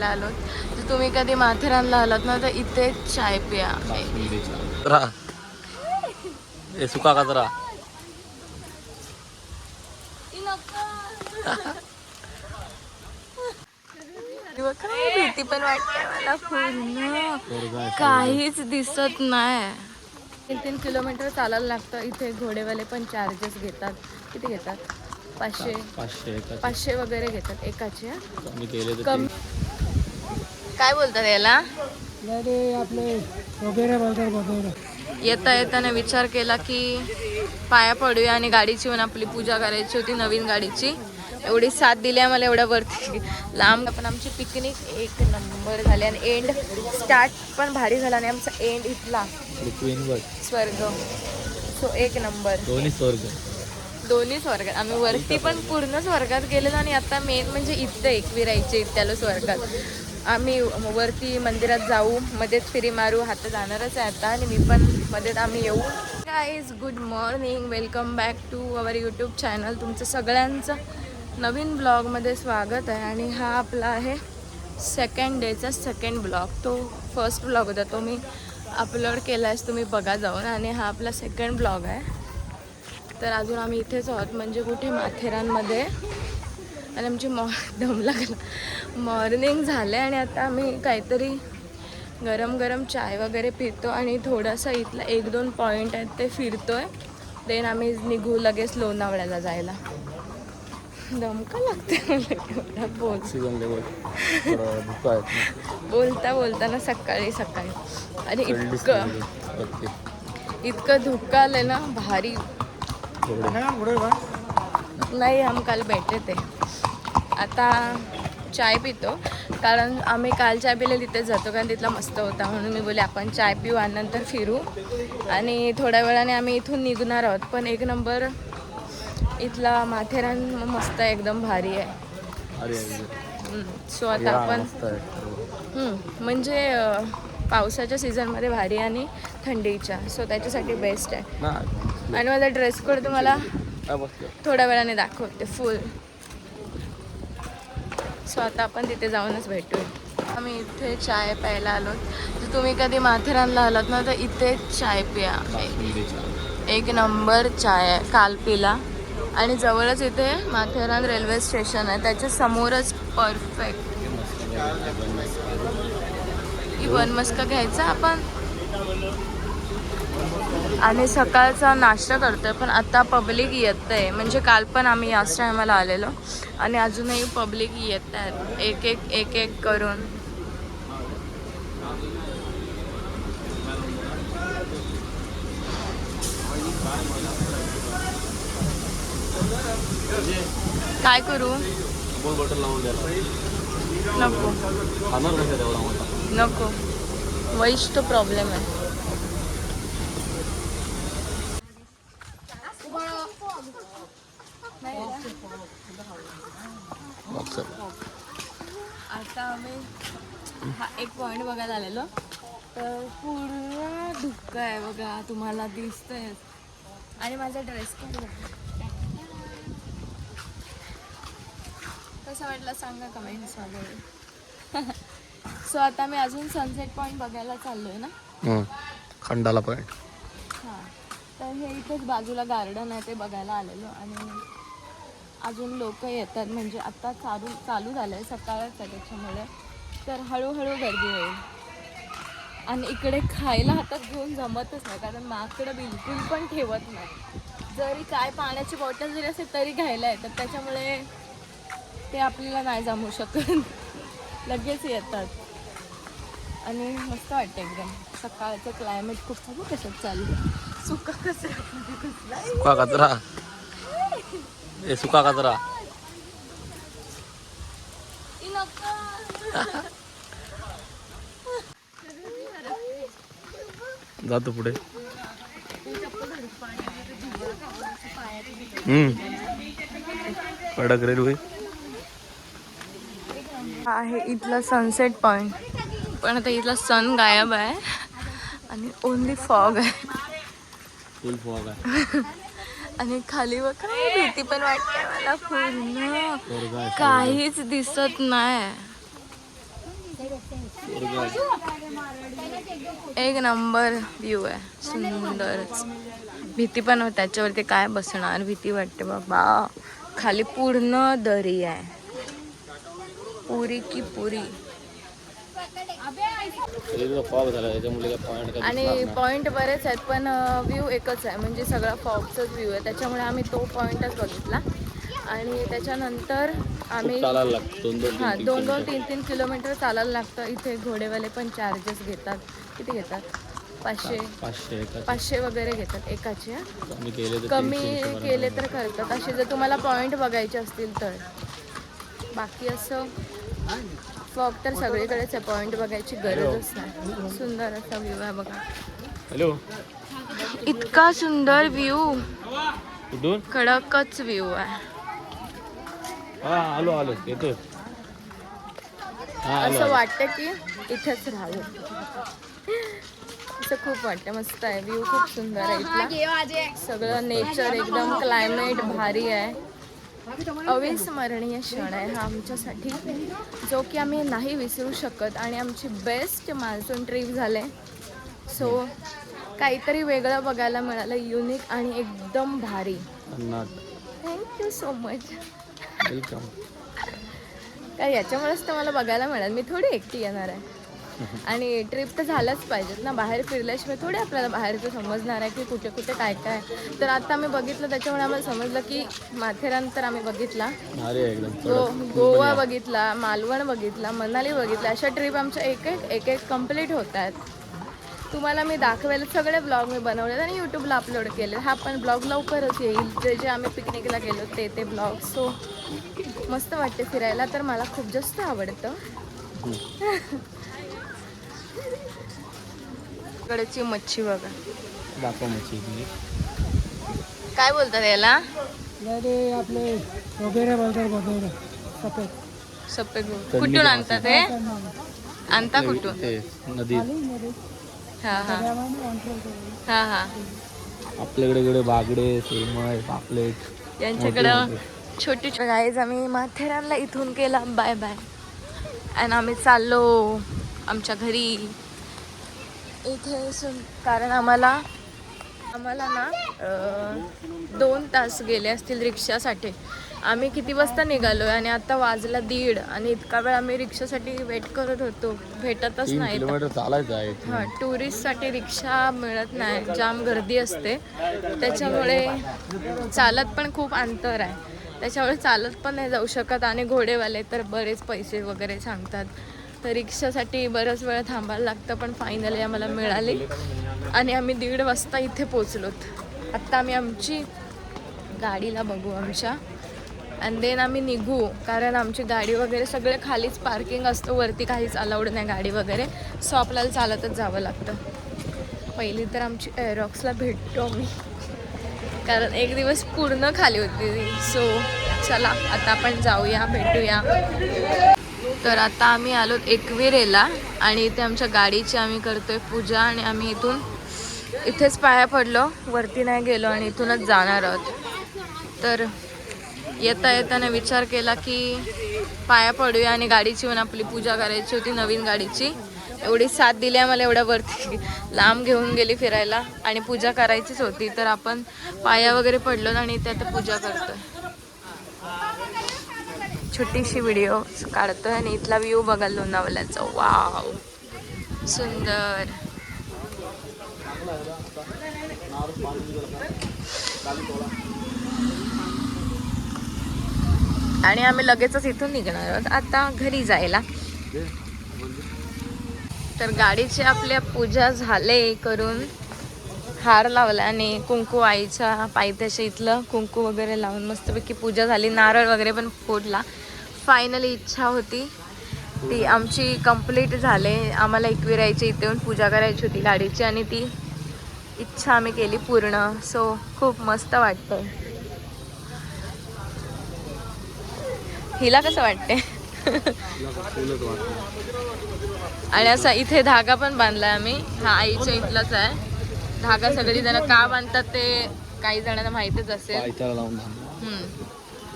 प्यायला आलो. जर तुम्ही कधी माथेरानला आलात ना तर इथे चाय प्या. सुका कचरा भीती पण वाटते मला. पूर्ण काहीच दिसत नाही. 3 किलोमीटर चालायला लागतं. इथे घोडेवाले पण चार्जेस घेतात. किती घेतात? 500 वगैरे घेतात एकाचे. कमी. काय बोलतात याला? येता येताना विचार केला की पाया पडूया आणि गाडीची पण आपली पूजा करायची होती, नवीन गाडीची. एवढी साथ दिली आम्हाला एवढ्या वरती लांब. पण आमची पिकनिक एक नंबर झाली आणि एंड स्टार्ट पण भारी झाला आणि आमचा एंड इथला स्वर्ग. सो एक नंबर. दोन्ही स्वर्गात. आम्ही वरती पण पूर्ण स्वर्गात गेलेलो आणि आता मेन म्हणजे इथं एकविरायचे इत्याला स्वर्गात. आम्ही वरती मंदिरात जाऊ, मध्येच फिरी मारू. हात जाणारच आहे आता आणि मी पण मध्येच आम्ही येऊ. Guys good morning, welcome back to our YouTube channel. तुमचं सगळ्यांचं नवीन ब्लॉगमध्ये स्वागत आहे. आणि हा आपला आहे सेकंड डेचा सेकंड ब्लॉग. तो फर्स्ट ब्लॉग होता, तो मी अपलोड केला आहे, तुम्ही बघा जाऊन. आणि हा आपला सेकंड ब्लॉग आहे. तर अजून आम्ही इथेच आहोत, म्हणजे कुठे माथेरानमध्ये. आणि आमची दम लागला. मॉर्निंग झाले आणि आता आम्ही काहीतरी गरम गरम चाय वगैरे पितो आणि थोडासा इथला 1-2 पॉईंट आहेत ते फिरतोय. देन आम्ही निघू लगेच लोणावळ्याला जायला. दमका लागते मला बोलता बोलताना सकाळी आणि इतकं धुकं आलं ना भारी. नाही, हम काल बैठे थे. आता चाय पितो, कारण आम्ही काल चाय पिले तिथेच जातो, कारण तिथला मस्त होता. म्हणून मी बोले आपण चाय पिऊ आणि नंतर फिरू. आणि थोड्या वेळाने आम्ही इथून निघणार आहोत. पण एक नंबर इथला माथेरान मस्त आहे, एकदम भारी आहे. सो आता आपण म्हणजे पावसाच्या सीझनमध्ये भारी आणि थंडीच्या, सो त्याच्यासाठी बेस्ट आहे. आणि माझा ड्रेस कोड तुम्हाला थोड्या वेळाने दाखवते फुल. सो आता आपण तिथे जाऊनच भेटूया. आम्ही इथे चाय प्यायला आलो. जर तुम्ही कधी माथेरानला आलात ना तर इथे चाय प्या. एक नंबर चाय आहे. काल पिला. आणि जवळच इथे माथेरान रेल्वे स्टेशन आहे, त्याच्या समोरच परफेक्ट. बनमस्का घ्यायचा आपण आणि सकाळचा नाश्ता करतोय. पण आता पब्लिक येत आहे, म्हणजे काल पण आम्ही याच टायमाला आलेलो आणि अजूनही पब्लिक येत आहेत एक एक करून. काय करू? नको वैश तो प्रॉब्लेम आहे. आता आम्ही हा एक पॉइंट बघायला आलेलो, तर पूर्ण धुकं आहे बघा, तुम्हाला दिसतंय. आणि माझा ड्रेस पण कसा वाटला सांगा कमेंट्समध्ये. सो आता मी अजून सनसेट पॉईंट बघायला चाललोय ना, खंडाला पॉईंट. हां, तर हे इथेच बाजूला गार्डन आहे, ते बघायला आलेलो. आणि अजून लोक येतात, म्हणजे आता चालू झालं आहे, सकाळच आहे त्याच्यामुळे. तर हळूहळू गर्दी होईल. आणि इकडे खायला हातात घेऊन जमतच नाही, कारण माकडं बिलकुल पण ठेवत नाही. जरी काय पाण्याची बॉटल जरी असेल तरी घ्यायला येतात, त्याच्यामुळे ते आपल्याला नाही जमू शकत. लगेच येतात. आणि मस्त वाटतं एकदम. सकाळचं क्लायमेट खूप चालू. कशात चालू सुका कचरा. सुका कचरा जातो पुढे. कडक रेल्वे आहे इथला सनसेट पॉइंट. पण आता इथला सन गायब आहे आणि ओनली फॉग आहे. फुल फॉग आहे. आणि खाली बघा, भीती पण वाटते मला. पूर्ण काहीच दिसत नाही. एक नंबर व्ह्यू आहे, सुंदरच. भीती पण होती त्याच्यावरती, काय बसणार, भीती वाटते बाबा. खाली पूर्ण दरी आहे, पुरी की पुरी. फॉग झाला त्याच्यामुळे पॉइंट आणि पॉइंट बरेच आहेत पण व्ह्यू एकच आहे, म्हणजे सगळा फॉगचाच व्ह्यू आहे. त्याच्यामुळे आम्ही तो पॉइंटच बघितला. आणि त्याच्यानंतर आम्ही चालायला लागतो हां 2-3 किलोमीटर चालायला लागतं. इथे घोडेवाले पण चार्जेस घेतात. किती घेतात? 500 वगैरे घेतात एकाचे. कमी केले तर करतात असे, जर तुम्हाला पॉइंट बघायचे असतील तर. बाकी असं फॉग तर सगळीकडेच आहे, पॉइंट बघायची गरजच नाही. सुंदर असा व्ह्यू आहे बघा. हॅलो, इतका सुंदर व्ह्यू, कुठून? कडकच व्ह्यू आहे. हा आलो येतो. असं वाटतं की इथेच राहावं, असं खूप वाटतं. मस्त आहे व्ह्यू, खूप सुंदर आहे इथला. सगळं नेचर एकदम, क्लायमेट भारी आहे. अविस्मरणीय क्षण आहे हा आमच्यासाठी, जो की आम्ही नाही विसरू शकत. आणि आमची बेस्ट मान्सून ट्रिप झाले. सो काहीतरी वेगळं बघायला मिळालं, युनिक आणि एकदम भारी. Thank you so much. वेलकम. काय याच्यामुळेच तर मला बघायला मिळेल, मी थोडी एकटी येणार आहे. आणि ट्रिप तर झालंच पाहिजेत ना, बाहेर फिरल्याशिवाय थोडी आपल्याला बाहेरचं समजणार आहे की कुठे कुठे काय काय. तर आता आम्ही बघितलं, त्याच्यामुळे आम्हाला समजलं की माथेरान तर आम्ही बघितला, गोवा बघितला, मालवण बघितला, मनाली बघितला. अशा ट्रिप आमच्या एक एक कंप्लीट होत आहेत. तुम्हाला मी दाखवायला सगळे ब्लॉग मी बनवले आणि यूट्यूबला अपलोड केले. हा पण ब्लॉग लवकरच येईल, जे जे आम्ही पिकनिकला गेलो ते ब्लॉग. सो मस्त वाटते फिरायला, तर मला खूप जास्त आवडतं. कडची मच्छी बघा, दाखव मच्छी. काय बोलतात याला? आपले वगैरे बोलतात सफेद. सफेद कुठून आणतात हे? आणता कुठून? नदी. हा हा हा हा. आपल्याकडे बागडे, सेमळ, पापलेट. त्यांच्याकडं छोटी गाईज. आम्ही माथेरानला इथून केला बाय बाय, आणि आम्ही चाललो आमच्या घरी. इथे कारण आम्हाला ना 2 तास गेले असतील रिक्षासाठी. आम्ही किती वाजता निघालो आणि आता वाजला 1:30, आणि इतका वेळ आम्ही रिक्षासाठी वेट करत होतो, भेटतच नाही. चालायचं आहे. हां, टुरिस्टसाठी रिक्षा मिळत नाही, जाम गर्दी असते. त्याच्यामुळे चालत पण खूप अंतर आहे, त्याच्यामुळे चालत पण नाही जाऊ शकत. आणि घोडेवाले तर बरेच पैसे वगैरे सांगतात, तर रिक्षासाठी बराच वेळ थांबायला लागतं. पण फायनली आम्हाला मिळाली आणि आम्ही 1:30 वाजता इथे पोचलोत. आत्ता आम्ही आमची गाडीला बघू आमच्या, आणि देन आम्ही निघू. कारण आमची गाडी वगैरे सगळे खालीच पार्किंग असतं, वरती काहीच अलाउड नाही गाडी वगैरे. सो आपल्याला चालतच जावं लागतं. पहिली तर आमची एरॉक्सला भेटतो मी, कारण एक दिवस पूर्ण खाली होती. सो चला आता आपण जाऊया, भेटूया. तर आता आम्ही आलो एकविरेला, आणि इथे आमच्या गाडीची आम्ही करतोय पूजा. आणि आम्ही इथेच पाया पडलो, वरती नाही गेलो, आणि इथूनच जाणार आहोत. तर येताना विचार केला की पाया पडूया आणि गाडीची पण आपली पूजा करायची होती, नवीन गाडीची. एवढी साथ दिली आम्हाला, एवढ्या वरती लांब घेऊन गेली फिरायला, आणि पूजा करायचीच होती. तर आपण पाया वगैरे पडलो आणि इथे आता पूजा करतोय. छोटीशी व्हिडिओ काढतोय आणि इथला व्ह्यू बघा लोणावळ्याचा. वाव, सुंदर. आणि आम्ही लगेचच इथून निघणार आहोत आता घरी जायला. तर गाडीची आपल्या पूजा झाले करून, हार लावला आणि कुंकू आईच्या पायथ्याच्या इथलं कुंकू वगैरे लावून मस्तपैकी पूजा झाली. नारळ वगैरे पण फोडला. फायनली इच्छा होती ती आमची कंप्लीट झाले. आम्हाला एकविरायची इथे येऊन पूजा करायची होती गाडीची, आणि ती इच्छा आम्ही केली पूर्ण. सो खूप मस्त वाटतं. हिला कसं वाटते? आणि असा इथे धागा पण बांधलाय आम्ही. हा आईच्या इथलाच आहे धागा. सगळी जण का बांधतात ते काही जणांना माहितीच असेल.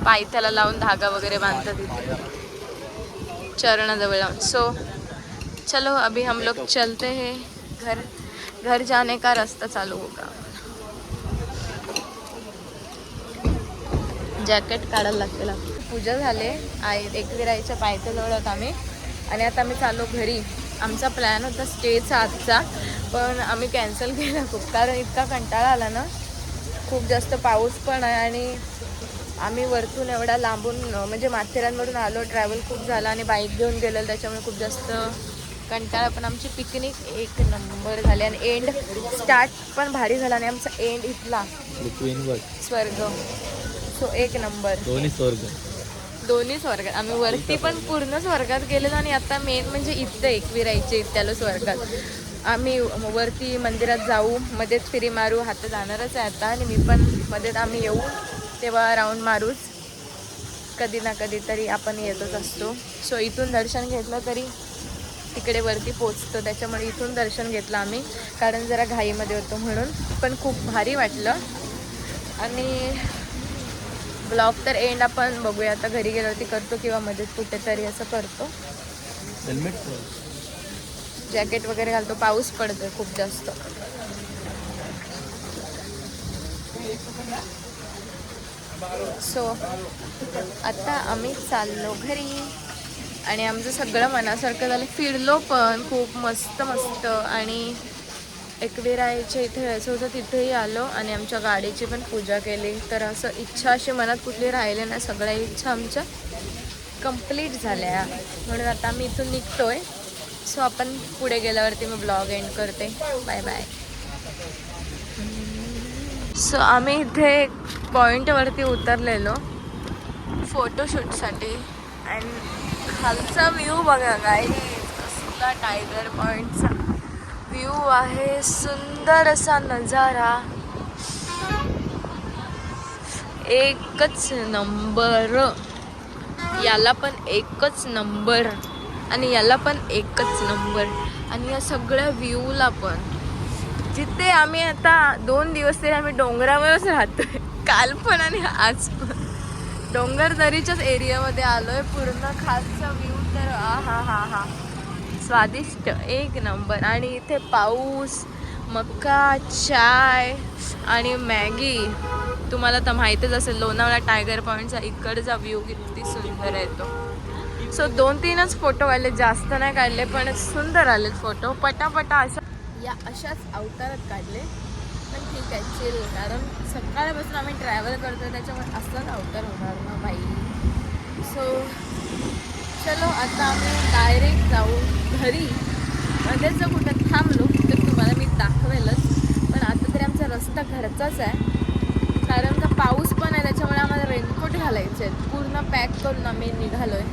पायथ्याला लावून धागा वगैरे बांधतात इथे चरणाजवळ लावून. सो चलो अभी हम लोग चलते हैं घर. घर जाने का रास्ता चालू होगा. जॅकेट काढायला लागते. पूजा झाले आहे एकविराईच्या पायथ्याजवळ होत आम्ही आणि आता आम्ही चाललो घरी. आमचा प्लॅन होता स्टेचा आजचा, पण आम्ही कॅन्सल केला खूप, कारण इतका कंटाळा आला ना. खूप जास्त पाऊस पण आहे आणि आम्ही वरतून एवढा लांबून म्हणजे माथेरानवरून आलो. ट्रॅव्हल खूप झाला आणि बाईक घेऊन गेलेलं, त्याच्यामुळे खूप जास्त कंटाळा. पण आमची पिकनिक एक नंबर झाली आणि एंड स्टार्ट पण भारी झाला आणि आमचा एंड इथला स्वर्ग. सो एक नंबर. दोन्ही स्वर्गात. आम्ही वरती पण पूर्ण स्वर्गात गेलेलो आणि आता मेन म्हणजे इथं एकविरायचे इत्याला स्वर्गात. आम्ही वरती मंदिरात जाऊ, मध्येच फिरी मारू. हात जाणारच आहे आता आणि मी पण मध्येच आम्ही येऊ तेव्हा राऊंड मारूच. कधी ना कधी तरी आपण येतच असतो. सो इथून दर्शन घेतलं तरी तिकडे वरती पोचतो, त्याच्यामुळे इथून दर्शन घेतलं आम्ही, कारण जरा घाईमध्ये होतो म्हणून. पण खूप भारी वाटलं. आणि ब्लॉग तर एंड आपण बघूया आता घरी गेल्यावरती करतो किंवा मध्येच कुठेतरी असं करतो. जॅकेट वगैरे घालतो, पाऊस पडतोय खूप जास्त. सो आता आम्ही चाललो घरी आणि आमचं सगळं मनासारखं झालं. फिरलो पण खूप मस्त मस्त आणि एकविरायच्या इथे यायचं होतं तिथेही आलो आणि आमच्या गाडीची पण पूजा केली. तर असं इच्छा अशी मनात कुठली राहिले ना, सगळ्या इच्छा आमच्या कंप्लीट झाल्या. म्हणून आता आम्ही इथून निघतोय. सो आपण पुढे गेल्यावरती मी ब्लॉग एंड करते. Bye bye. सो आम्ही इथे पॉईंटवरती उतरलेलो फोटोशूटसाठी आणि खालचा व्ह्यू बघा गाईज, कसला टायगर पॉईंटचा व्ह्यू आहे. सुंदर असा नजारा, एकच नंबर. याला पण एकच नंबर आणि याला पण एकच नंबर. आणि या सगळ्या व्ह्यूला पण, जिथे आम्ही आता 2 दिवस तरी आम्ही डोंगरावरच राहतोय, काल पण आणि आज पण डोंगरदरीच्याच एरियामध्ये आलोय. पूर्ण खासचा व्ह्यू तर हा स्वादिष्ट एक नंबर. आणि इथे पाऊस, मका, चाय आणि मॅगी. तुम्हाला तर माहीतच असेल लोणावळा टायगर पॉईंटचा इकडचा व्ह्यू किती सुंदर आहे तो. सो 2-3च फोटो काढले, जास्त नाही काढले, पण सुंदर आलेत फोटो. पटापटा असं या अशाच अवतारात काढले. पण ठीक आहे, चिल, कारण सकाळपासून आम्ही ट्रॅव्हल करतोय, त्याच्यामुळे असलाच अवतार होणार ना बाई. सो चलो आता आम्ही डायरेक्ट जाऊ घरी. मध्येच जर कुठं थांबलो तर तुम्हाला मी दाखवेलच, पण आता तरी आमचा रस्ता घरचाच आहे, कारण का पाऊस पण आहे, त्याच्यामुळे आम्हाला रेनकोट घालायचे आहेत. पूर्ण पॅक करून आम्ही निघालोय.